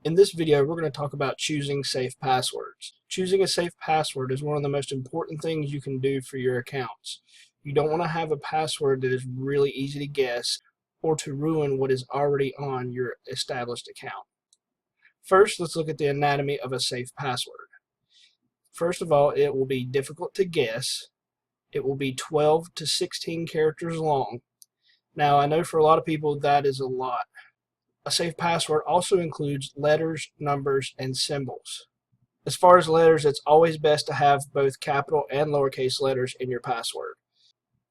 In this video, we're going to talk about choosing safe passwords. Choosing a safe password is one of the most important things you can do for your accounts. You don't want to have a password that is really easy to guess or to ruin what is already on your established account. First, let's look at the anatomy of a safe password. First of all, it will be difficult to guess. It will be 12 to 16 characters long. Now, I know for a lot of people that is a lot. A safe password also includes letters, numbers, and symbols. As far as letters, it's always best to have both capital and lowercase letters in your password.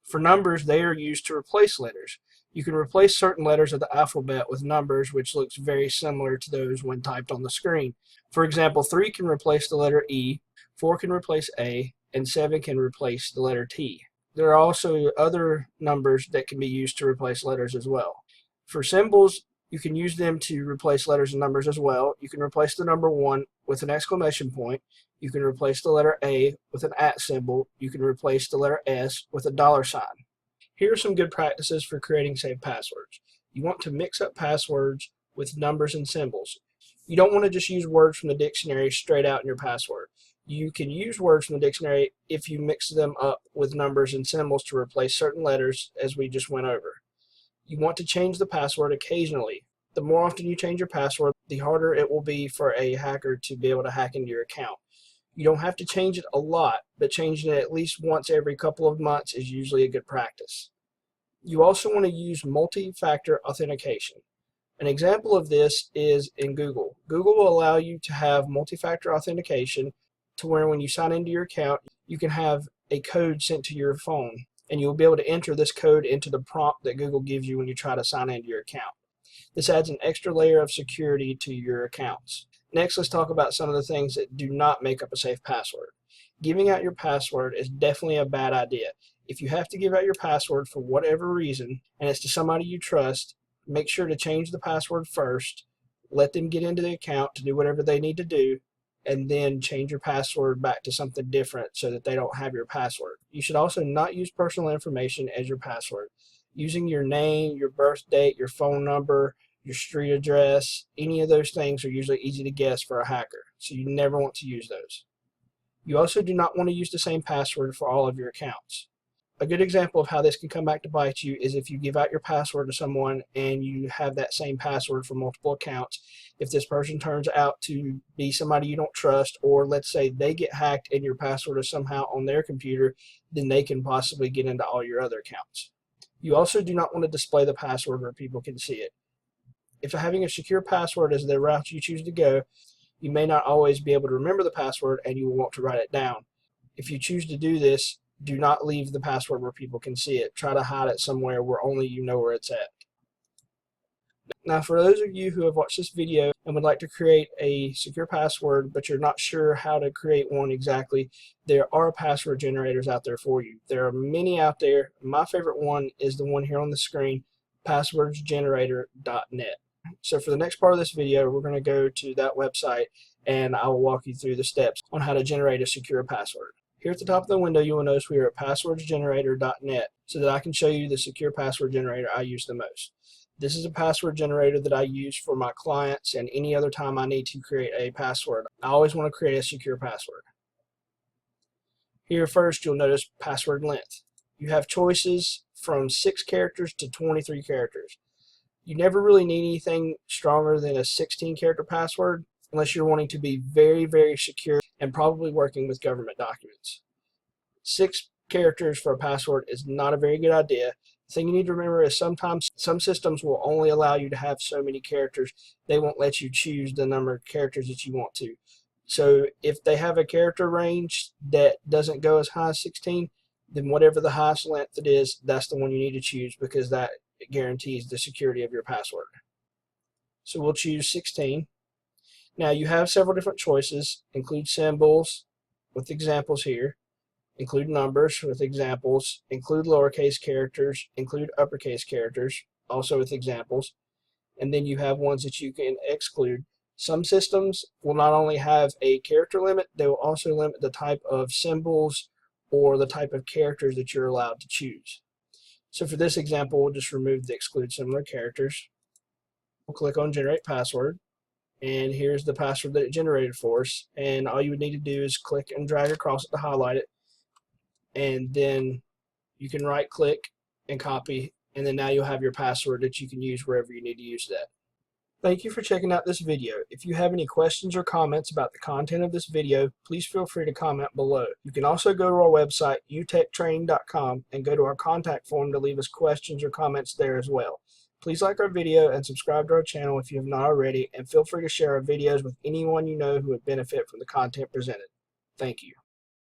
For numbers, they are used to replace letters. You can replace certain letters of the alphabet with numbers, which looks very similar to those when typed on the screen. For example, 3 can replace the letter E, 4 can replace A, and 7 can replace the letter T. There are also other numbers that can be used to replace letters as well. For symbols, you can use them to replace letters and numbers as well. You can replace the number 1 with an exclamation point. You can replace the letter A with an @ symbol. You can replace the letter S with a $sign. Here are some good practices for creating safe passwords. You want to mix up passwords with numbers and symbols. You don't want to just use words from the dictionary straight out in your password. You can use words from the dictionary if you mix them up with numbers and symbols to replace certain letters, as we just went over. You want to change the password occasionally. The more often you change your password, the harder it will be for a hacker to be able to hack into your account. You don't have to change it a lot, but changing it at least once every couple of months is usually a good practice. You also want to use multi-factor authentication. An example of this is in Google. Google will allow you to have multi-factor authentication to where when you sign into your account, you can have a code sent to your phone, and you'll be able to enter this code into the prompt that Google gives you when you try to sign into your account. This adds an extra layer of security to your accounts. Next, let's talk about some of the things that do not make up a safe password. Giving out your password is definitely a bad idea. If you have to give out your password for whatever reason, and it's to somebody you trust, make sure to change the password first, let them get into the account to do whatever they need to do, and then change your password back to something different so that they don't have your password. You should also not use personal information as your password. Using your name, your birth date, your phone number, your street address, any of those things are usually easy to guess for a hacker, so you never want to use those. You also do not want to use the same password for all of your accounts. A good example of how this can come back to bite you is if you give out your password to someone and you have that same password for multiple accounts. If this person turns out to be somebody you don't trust, or let's say they get hacked and your password is somehow on their computer, then they can possibly get into all your other accounts. You also do not want to display the password where people can see it. If having a secure password is the route you choose to go, you may not always be able to remember the password and you will want to write it down. If you choose to do this, do not leave the password where people can see it. Try to hide it somewhere where only you know where it's at. Now, for those of you who have watched this video and would like to create a secure password, but you're not sure how to create one exactly, there are password generators out there for you. There are many out there. My favorite one is the one here on the screen, passwordsgenerator.net. So for the next part of this video, we're going to go to that website and I will walk you through the steps on how to generate a secure password. Here at the top of the window, you will notice we are at passwordsgenerator.net so that I can show you the secure password generator I use the most. This is a password generator that I use for my clients and any other time I need to create a password. I always want to create a secure password. Here first, you'll notice password length. You have choices from 6 characters to 23 characters. You never really need anything stronger than a 16-character password unless you're wanting to be very, very secure and probably working with government documents. 6 characters for a password is not a very good idea. The thing you need to remember is sometimes some systems will only allow you to have so many characters. They won't let you choose the number of characters that you want to. So if they have a character range that doesn't go as high as 16, then whatever the highest length it is, that's the one you need to choose because that guarantees the security of your password. So we'll choose 16. Now you have several different choices. Include symbols with examples here, include numbers with examples, include lowercase characters, include uppercase characters, also with examples, and then you have ones that you can exclude. Some systems will not only have a character limit, they will also limit the type of symbols or the type of characters that you're allowed to choose. So for this example, we'll just remove the exclude similar characters. We'll click on generate password. and here's the password that it generated for us. And all you would need to do is click and drag across it to highlight it, and then you can right click and copy, and then now you'll have your password that you can use wherever you need to use that. Thank you for checking out this video. If you have any questions or comments about the content of this video, please feel free to comment below. You can also go to our website, utechtraining.com, and go to our contact form to leave us questions or comments there as well. Please like our video and subscribe to our channel if you have not already, and feel free to share our videos with anyone you know who would benefit from the content presented. Thank you.